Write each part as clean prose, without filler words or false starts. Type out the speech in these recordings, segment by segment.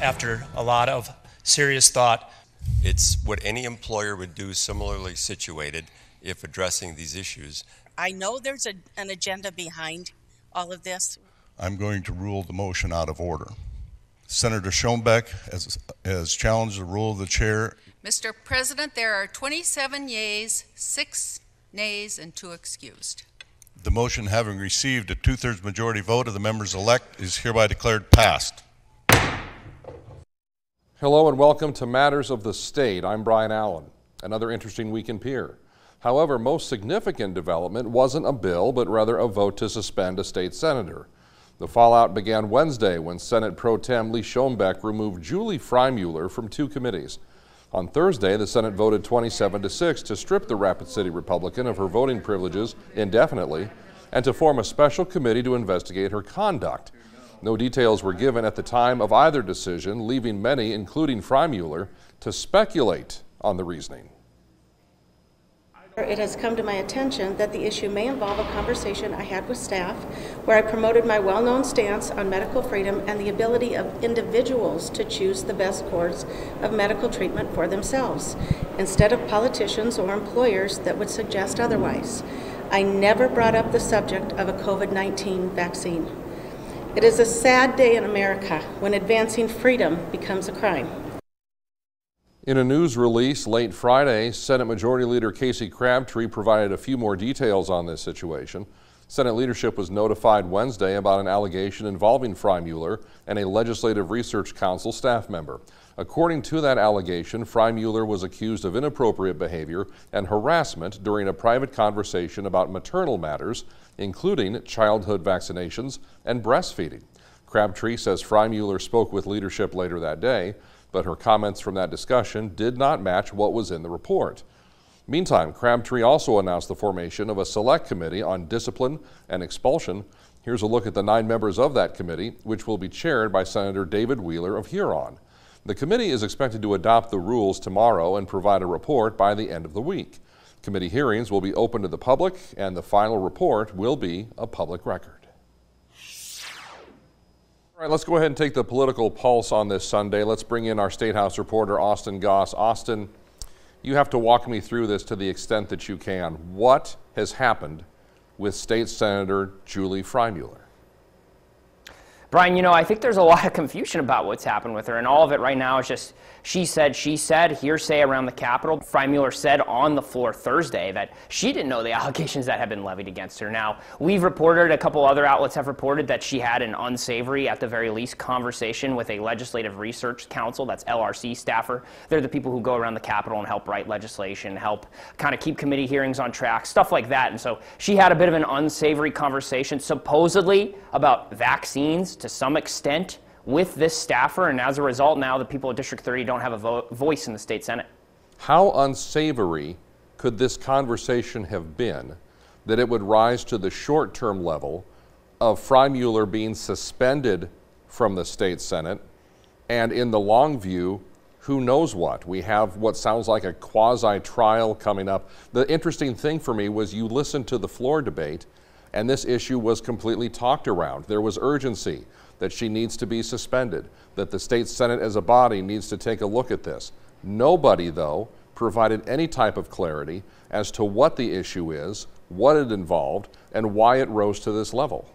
After a lot of serious thought, it's what any employer would do similarly situated if addressing these issues. I know there's an agenda behind all of this. I'm going to rule the motion out of order. Senator Schoenbeck has challenged the rule of the chair. Mr. President, there are 27 yeas, 6 nays, and 2 excused. The motion, having received a 2/3 majority vote of the members elect, is hereby declared passed. Hello and welcome to Matters of the State. I'm Brian Allen. Another interesting week in Pierre. However, most significant development wasn't a bill, but rather a vote to suspend a state senator. The fallout began Wednesday when Senate Pro Tem Lee Schoenbeck removed Julie Frye-Mueller from 2 committees. On Thursday, the Senate voted 27-6 to strip the Rapid City Republican of her voting privileges indefinitely and to form a special committee to investigate her conduct. No details were given at the time of either decision, leaving many, including Frye-Mueller, to speculate on the reasoning. It has come to my attention that the issue may involve a conversation I had with staff where I promoted my well-known stance on medical freedom and the ability of individuals to choose the best course of medical treatment for themselves, instead of politicians or employers that would suggest otherwise. I never brought up the subject of a COVID-19 vaccine. It is a sad day in America when advancing freedom becomes a crime. In a news release late Friday, Senate Majority Leader Casey Crabtree provided a few more details on this situation. Senate leadership was notified Wednesday about an allegation involving Frye-Mueller and a Legislative Research Council staff member. According to that allegation, Frye-Mueller was accused of inappropriate behavior and harassment during a private conversation about maternal matters, including childhood vaccinations and breastfeeding. Crabtree says Frye-Mueller spoke with leadership later that day, but her comments from that discussion did not match what was in the report. Meantime, Crabtree also announced the formation of a select committee on discipline and expulsion. Here's a look at the 9 members of that committee, which will be chaired by Senator David Wheeler of Huron. The committee is expected to adopt the rules tomorrow and provide a report by the end of the week. Committee hearings will be open to the public, and the final report will be a public record. All right, let's go ahead and take the political pulse on this Sunday. Let's bring in our State House reporter, Austin Goss. Austin, you have to walk me through this to the extent that you can. What has happened with State Senator Julie Frye-Mueller? Brian, you know, I think there's a lot of confusion about what's happened with her, and all of it right now is just she said, hearsay around the Capitol. Frye-Mueller said on the floor Thursday that she didn't know the allegations that had been levied against her. Now, we've reported, a couple other outlets have reported that she had an unsavory, at the very least, conversation with a Legislative Research Council, that's LRC staffer. They're the people who go around the Capitol and help write legislation, help kind of keep committee hearings on track, stuff like that. And so she had a bit of an unsavory conversation, supposedly about vaccines to some extent, with this staffer, and as a result now the people of District 30 don't have a voice in the state Senate. How unsavory could this conversation have been that it would rise to the short-term level of Frye-Mueller being suspended from the state Senate, and in the long view, who knows what? We have what sounds like a quasi-trial coming up. The interesting thing for me was you listened to the floor debate, and this issue was completely talked around. There was urgency that she needs to be suspended, that the state Senate as a body needs to take a look at this. Nobody, though, provided any type of clarity as to what the issue is, what it involved, and why it rose to this level.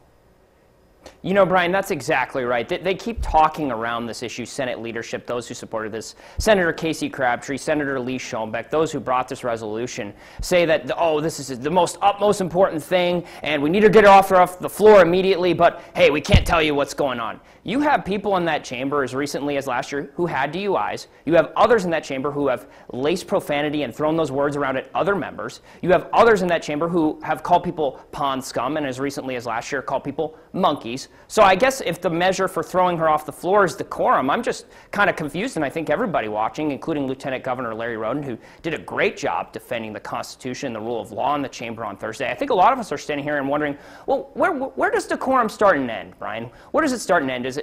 You know, Brian, that's exactly right. They keep talking around this issue, Senate leadership, those who supported this. Senator Casey Crabtree, Senator Lee Schoenbeck, those who brought this resolution say that, oh, this is the utmost important thing, and we need to get her off the floor immediately, but hey, we can't tell you what's going on. You have people in that chamber as recently as last year who had DUIs. You have others in that chamber who have laced profanity and thrown those words around at other members. You have others in that chamber who have called people pond scum, and as recently as last year called people monkeys. So I guess if the measure for throwing her off the floor is decorum, I'm just kind of confused, and I think everybody watching, including Lieutenant Governor Larry Roden, who did a great job defending the Constitution and the rule of law in the chamber on Thursday. I think a lot of us are standing here and wondering, well, where does decorum start and end, Brian? Where does it start and end?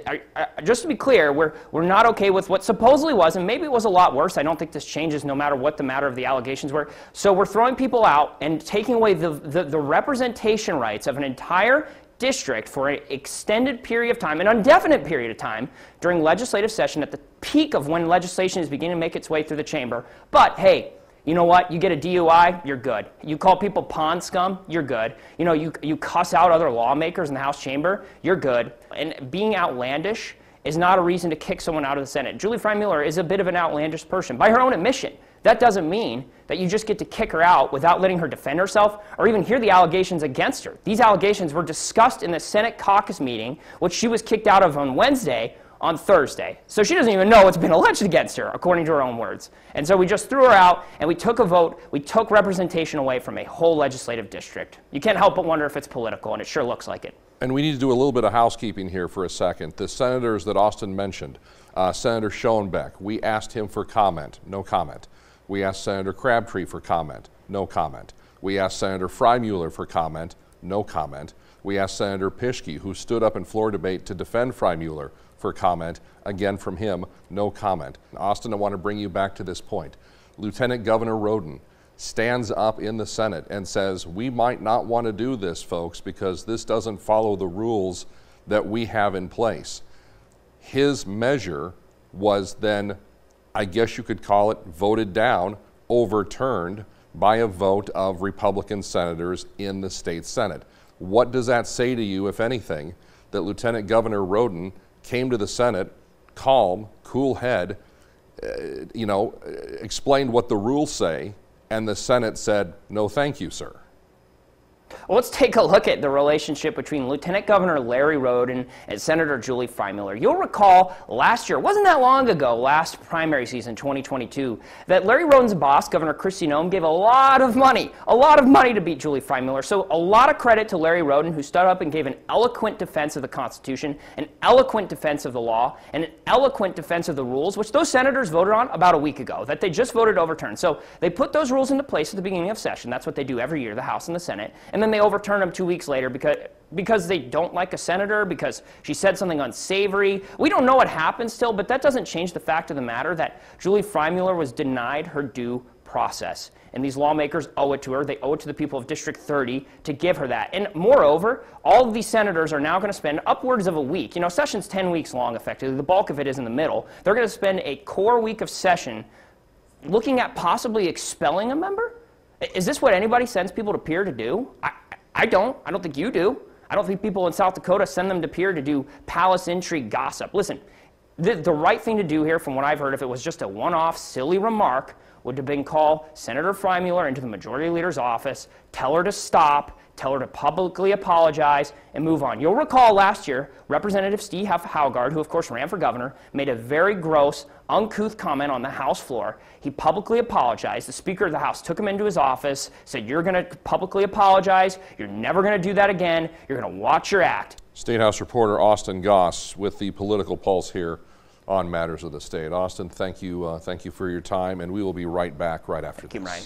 Just to be clear, we're not okay with what supposedly was, and maybe it was a lot worse. I don't think this changes no matter what the matter of the allegations were. So we're throwing people out and taking away the representation rights of an entire district for an extended period of time, an indefinite period of time, during legislative session at the peak of when legislation is beginning to make its way through the chamber. But hey, you know what? You get a DUI, you're good. You call people pond scum, you're good. You know, you cuss out other lawmakers in the House chamber, you're good. And being outlandish is not a reason to kick someone out of the Senate. Julie Frye-Mueller is a bit of an outlandish person, by her own admission. That doesn't mean that you just get to kick her out without letting her defend herself or even hear the allegations against her. These allegations were discussed in the Senate caucus meeting, which she was kicked out of on Wednesday, on Thursday. So she doesn't even know what's been alleged against her, according to her own words. And so we just threw her out, and we took a vote. We took representation away from a whole legislative district. You can't help but wonder if it's political, and it sure looks like it. And we need to do a little bit of housekeeping here for a second. The senators that Austin mentioned, Senator Schoenbeck, we asked him for comment, no comment. We asked Senator Crabtree for comment, no comment. We asked Senator Frye-Mueller for comment, no comment. We asked Senator Pischke, who stood up in floor debate to defend Frye-Mueller, for comment, again from him, no comment. Austin, I want to bring you back to this point. Lieutenant Governor Roden stands up in the Senate and says, we might not want to do this, folks, because this doesn't follow the rules that we have in place. His measure was then, I guess you could call it, voted down, overturned by a vote of Republican senators in the state Senate. What does that say to you, if anything, that Lieutenant Governor Roden came to the Senate, calm, cool head, explained what the rules say, and the Senate said, no thank you, sir? Well, let's take a look at the relationship between Lieutenant Governor Larry Roden and Senator Julie Frye-Mueller. You'll recall last year, wasn't that long ago, last primary season, 2022, that Larry Roden's boss, Governor Kristi Noem, gave a lot of money to beat Julie Frye-Mueller. So a lot of credit to Larry Roden, who stood up and gave an eloquent defense of the Constitution, an eloquent defense of the law, and an eloquent defense of the rules, which those senators voted on about a week ago, that they just voted overturned. So they put those rules into place at the beginning of session. That's what they do every year, the House and the Senate. And then they overturn them 2 weeks later because they don't like a senator, because she said something unsavory. We don't know what happened still, but that doesn't change the fact of the matter that Julie Frye-Mueller was denied her due process. And these lawmakers owe it to her. They owe it to the people of District 30 to give her that. And moreover, all of these senators are now going to spend upwards of a week. You know, session's 10 weeks long, effectively. The bulk of it is in the middle. They're going to spend a core week of session looking at possibly expelling a member? Is this what anybody sends people to Pierre to do? I don't. I don't think you do. I don't think people in South Dakota send them to Pierre to do palace intrigue gossip. Listen, the right thing to do here, from what I've heard, if it was just a one-off silly remark, would have been call Senator Frye-Mueller into the Majority Leader's office, tell her to stop, tell her to publicly apologize, and move on. You'll recall last year, Representative Steve Haugaard, who of course ran for governor, made a very gross, uncouth comment on the House floor. He publicly apologized. The Speaker of the House took him into his office, said, you're going to publicly apologize, you're never going to do that again, you're going to watch your act. State House reporter Austin Goss with the political pulse here on Matters of the State. Austin, thank you for your time, and we will be right back right after this. Thank you, Ryan.